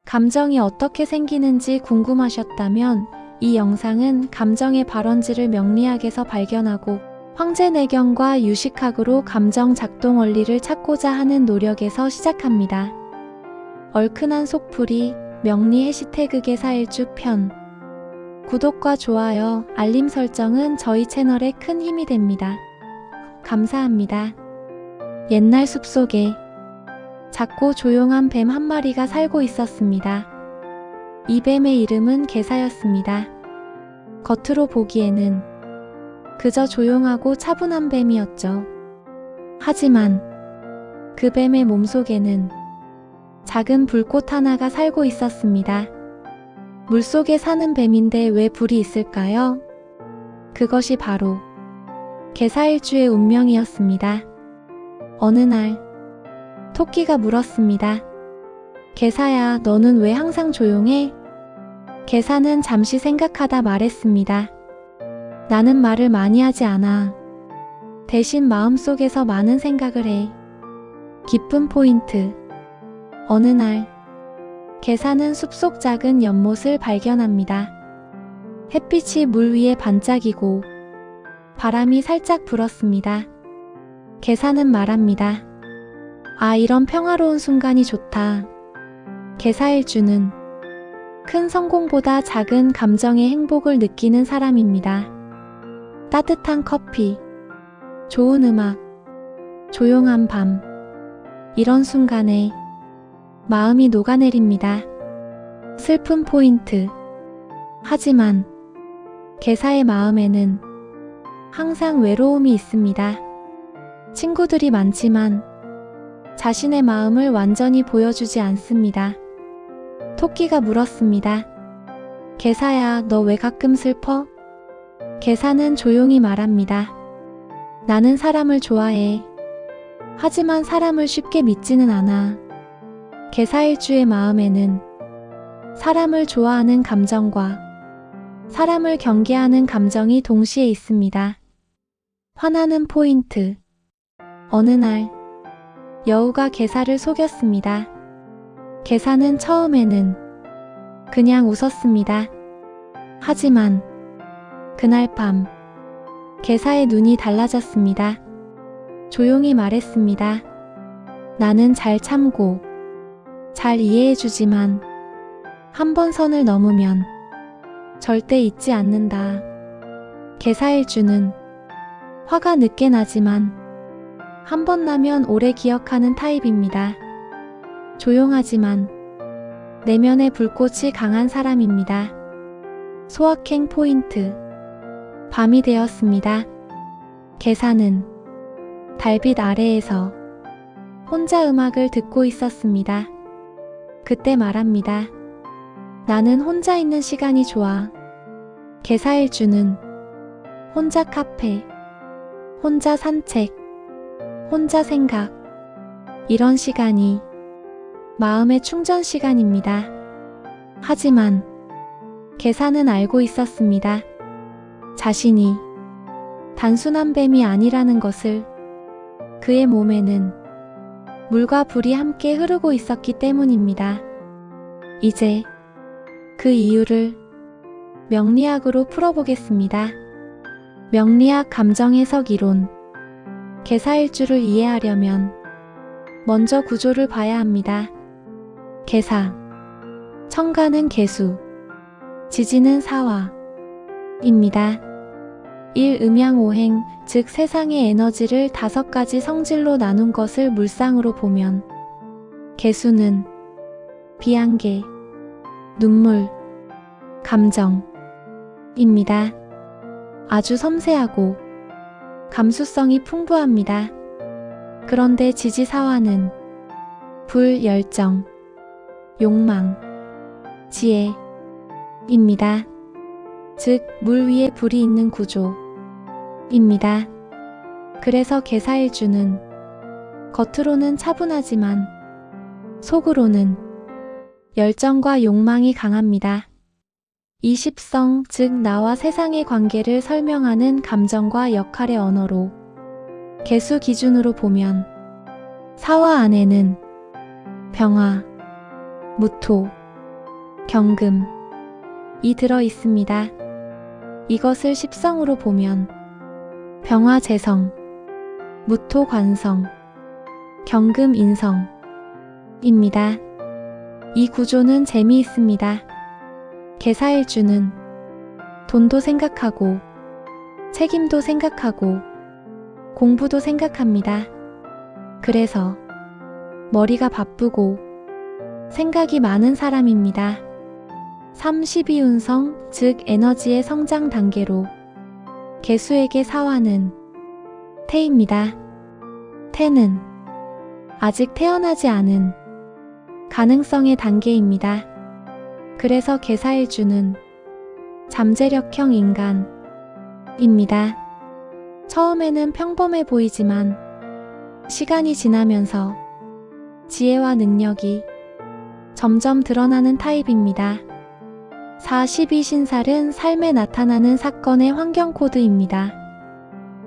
감정이 어떻게 생기는지 궁금하셨다면 이 영상은 감정의 발원지를 명리학에서 발견하고 황제내경과 유식학으로 감정 작동 원리를 찾고자 하는 노력에서 시작합니다. 얼큰한 속풀이 명리 해시태그계 4일주 편. 구독과 좋아요, 알림 설정은 저희 채널에 큰 힘이 됩니다. 감사합니다. 옛날 숲속에 작고 조용한 뱀 한 마리가 살고 있었습니다. 이 뱀의 이름은 개사였습니다. 겉으로 보기에는 그저 조용하고 차분한 뱀이었죠. 하지만 그 뱀의 몸속에는 작은 불꽃 하나가 살고 있었습니다. 물속에 사는 뱀인데 왜 불이 있을까요? 그것이 바로 개사일주의 운명이었습니다. 어느 날 토끼가 물었습니다. 개사야, 너는 왜 항상 조용해? 개사는 잠시 생각하다 말했습니다. 나는 말을 많이 하지 않아. 대신 마음속에서 많은 생각을 해. 기쁜 포인트. 어느 날 개사는 숲속 작은 연못을 발견합니다. 햇빛이 물 위에 반짝이고 바람이 살짝 불었습니다. 개사는 말합니다. 아, 이런 평화로운 순간이 좋다. 개사일주는 큰 성공보다 작은 감정의 행복을 느끼는 사람입니다. 따뜻한 커피, 좋은 음악, 조용한 밤. 이런 순간에 마음이 녹아내립니다. 슬픈 포인트. 하지만 개사의 마음에는 항상 외로움이 있습니다. 친구들이 많지만 자신의 마음을 완전히 보여주지 않습니다. 토끼가 물었습니다. 개사야, 너 왜 가끔 슬퍼? 개사는 조용히 말합니다. 나는 사람을 좋아해. 하지만 사람을 쉽게 믿지는 않아. 개사일주의 마음에는 사람을 좋아하는 감정과 사람을 경계하는 감정이 동시에 있습니다. 화나는 포인트. 어느 날 여우가 개사를 속였습니다. 개사는 처음에는 그냥 웃었습니다. 하지만 그날 밤 개사의 눈이 달라졌습니다. 조용히 말했습니다. 나는 잘 참고 잘 이해해주지만 한 번 선을 넘으면 절대 잊지 않는다. 개사일주는 화가 늦게 나지만 한 번 나면 오래 기억하는 타입입니다. 조용하지만 내면의 불꽃이 강한 사람입니다. 소확행 포인트. 밤이 되었습니다. 개사는 달빛 아래에서 혼자 음악을 듣고 있었습니다. 그때 말합니다. 나는 혼자 있는 시간이 좋아. 개사일주는 혼자 카페, 혼자 산책, 혼자 생각. 이런 시간이 마음의 충전 시간입니다. 하지만 개사는 알고 있었습니다. 자신이 단순한 뱀이 아니라는 것을. 그의 몸에는 물과 불이 함께 흐르고 있었기 때문입니다. 이제 그 이유를 명리학으로 풀어보겠습니다. 명리학 감정 해석 이론. 개사일주를 이해하려면 먼저 구조를 봐야 합니다. 개사. 청가는 개수, 지지는 사화입니다. 1. 음양오행, 즉 세상의 에너지를 5가지 성질로 나눈 것을 물상으로 보면 개수는 비안개, 눈물, 감정입니다. 아주 섬세하고 감수성이 풍부합니다. 그런데 지지사화는 불, 열정, 욕망, 지혜입니다. 즉, 물 위에 불이 있는 구조입니다. 그래서 개사일주는 겉으로는 차분하지만 속으로는 열정과 욕망이 강합니다. 이십성, 즉 나와 세상의 관계를 설명하는 감정과 역할의 언어로 개수 기준으로 보면 사화 안에는 평화, 무토, 경금이 들어 있습니다. 이것을 십성으로 보면 병화재성, 무토관성, 경금인성입니다. 이 구조는 재미있습니다. 개사일주는 돈도 생각하고 책임도 생각하고 공부도 생각합니다. 그래서 머리가 바쁘고 생각이 많은 사람입니다. 32운성, 즉 에너지의 성장 단계로 개수에게 사화는 태입니다. 태는 아직 태어나지 않은 가능성의 단계입니다. 그래서 개사일주는 잠재력형 인간입니다. 처음에는 평범해 보이지만 시간이 지나면서 지혜와 능력이 점점 드러나는 타입입니다. 42신살은 삶에 나타나는 사건의 환경 코드입니다.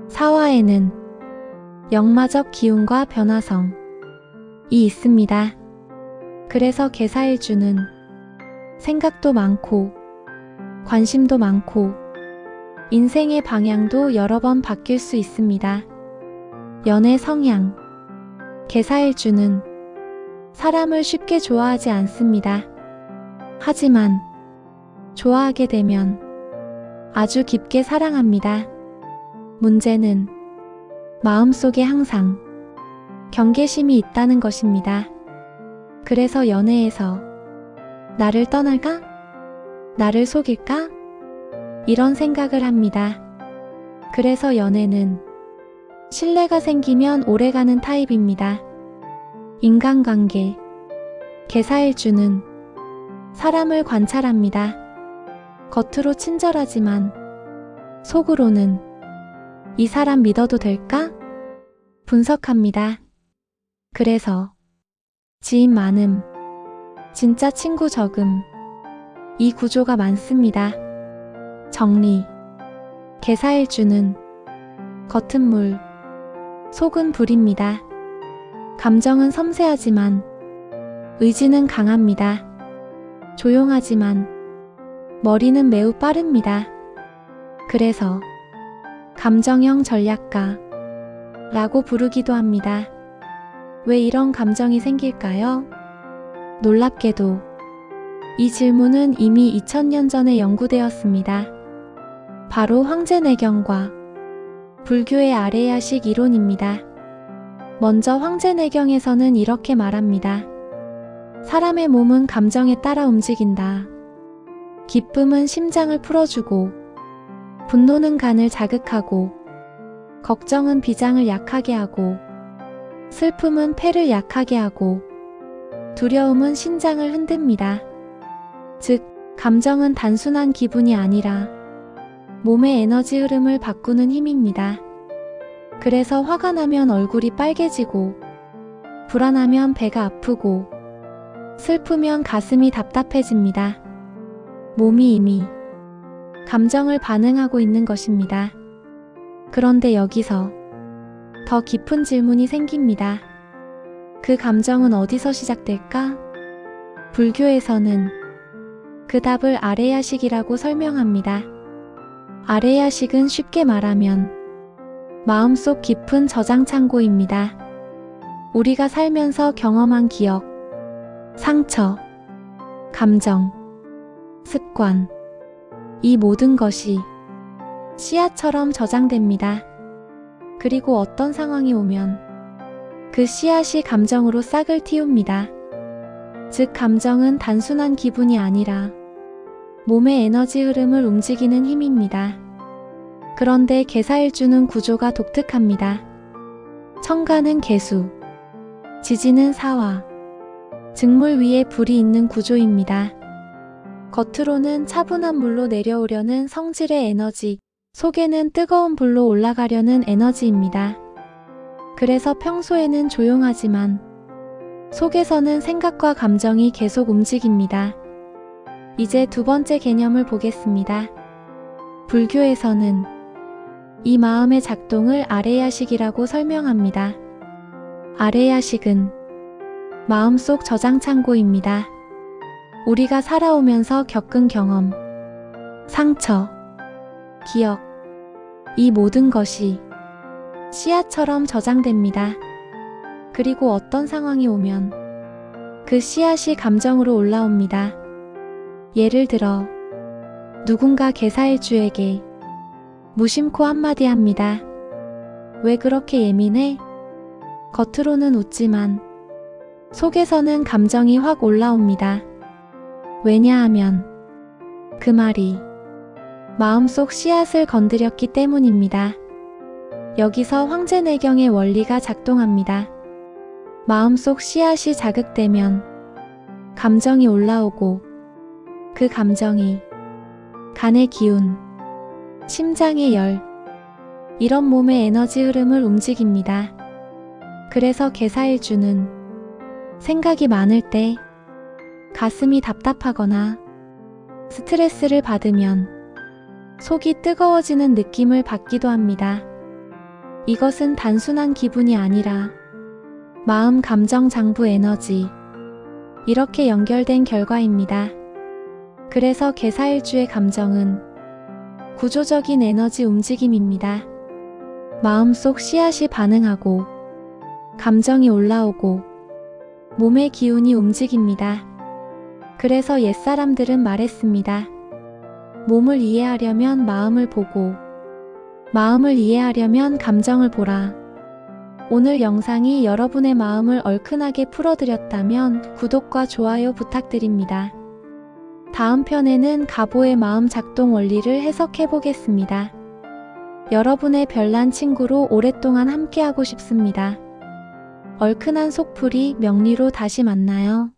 사화에는 역마적 기운과 변화성이 있습니다. 그래서 개사일주는 생각도 많고 관심도 많고 인생의 방향도 여러 번 바뀔 수 있습니다. 연애 성향. 개사일주는 사람을 쉽게 좋아하지 않습니다. 하지만 좋아하게 되면 아주 깊게 사랑합니다. 문제는 마음속에 항상 경계심이 있다는 것입니다. 그래서 연애에서 나를 떠날까? 나를 속일까? 이런 생각을 합니다. 그래서 연애는 신뢰가 생기면 오래가는 타입입니다. 인간관계. 개사일주는 사람을 관찰합니다. 겉으로 친절하지만 속으로는 이 사람 믿어도 될까? 분석합니다. 그래서 지인 많음, 진짜 친구 적음, 이 구조가 많습니다. 정리. 개사일주는 겉은 물, 속은 불입니다. 감정은 섬세하지만 의지는 강합니다. 조용하지만 머리는 매우 빠릅니다. 그래서 감정형 전략가라고 부르기도 합니다. 왜 이런 감정이 생길까요? 놀랍게도 이 질문은 이미 2000년 전에 연구되었습니다. 바로 황제내경과 불교의 아레야식 이론입니다. 먼저 황제내경에서는 이렇게 말합니다. 사람의 몸은 감정에 따라 움직인다. 기쁨은 심장을 풀어주고, 분노는 간을 자극하고, 걱정은 비장을 약하게 하고, 슬픔은 폐를 약하게 하고, 두려움은 신장을 흔듭니다. 즉, 감정은 단순한 기분이 아니라 몸의 에너지 흐름을 바꾸는 힘입니다. 그래서 화가 나면 얼굴이 빨개지고, 불안하면 배가 아프고, 슬프면 가슴이 답답해집니다. 몸이 이미 감정을 반응하고 있는 것입니다. 그런데 여기서 더 깊은 질문이 생깁니다. 그 감정은 어디서 시작될까? 불교에서는 그 답을 아레야식이라고 설명합니다. 아레야식은 쉽게 말하면 마음속 깊은 저장 창고입니다. 우리가 살면서 경험한 기억, 상처, 감정, 습관, 이 모든 것이 씨앗처럼 저장됩니다. 그리고 어떤 상황이 오면 그 씨앗이 감정으로 싹을 틔웁니다. 즉, 감정은 단순한 기분이 아니라 몸의 에너지 흐름을 움직이는 힘입니다. 그런데 개사일주는 구조가 독특합니다. 천간은 개수, 지지는 사화, 즉물 위에 불이 있는 구조입니다. 겉으로는 차분한 물로 내려오려는 성질의 에너지, 속에는 뜨거운 불로 올라가려는 에너지입니다. 그래서 평소에는 조용하지만 속에서는 생각과 감정이 계속 움직입니다. 이제 두 번째 개념을 보겠습니다. 불교에서는 이 마음의 작동을 아레야식이라고 설명합니다. 아레야식은 마음속 저장 창고입니다. 우리가 살아오면서 겪은 경험, 상처, 기억, 이 모든 것이 씨앗처럼 저장됩니다. 그리고 어떤 상황이 오면 그 씨앗이 감정으로 올라옵니다. 예를 들어 누군가 개사일주에게 무심코 한마디 합니다. 왜 그렇게 예민해? 겉으로는 웃지만 속에서는 감정이 확 올라옵니다. 왜냐하면 그 말이 마음속 씨앗을 건드렸기 때문입니다. 여기서 황제내경의 원리가 작동합니다. 마음속 씨앗이 자극되면 감정이 올라오고 그 감정이 간의 기운, 심장의 열, 이런 몸의 에너지 흐름을 움직입니다. 그래서 개사일주는 생각이 많을 때, 가슴이 답답하거나 스트레스를 받으면 속이 뜨거워지는 느낌을 받기도 합니다. 이것은 단순한 기분이 아니라 마음, 감정, 장부, 에너지, 이렇게 연결된 결과입니다. 그래서 개사일주의 감정은 구조적인 에너지 움직임입니다. 마음속 씨앗이 반응하고 감정이 올라오고 몸의 기운이 움직입니다. 그래서 옛사람들은 말했습니다. 몸을 이해하려면 마음을 보고 마음을 이해하려면 감정을 보라. 오늘 영상이 여러분의 마음을 얼큰하게 풀어드렸다면 구독과 좋아요 부탁드립니다. 다음 편에는 가보의 마음 작동 원리를 해석해 보겠습니다. 여러분의 별난 친구로 오랫동안 함께하고 싶습니다. 얼큰한 속풀이 명리로 다시 만나요.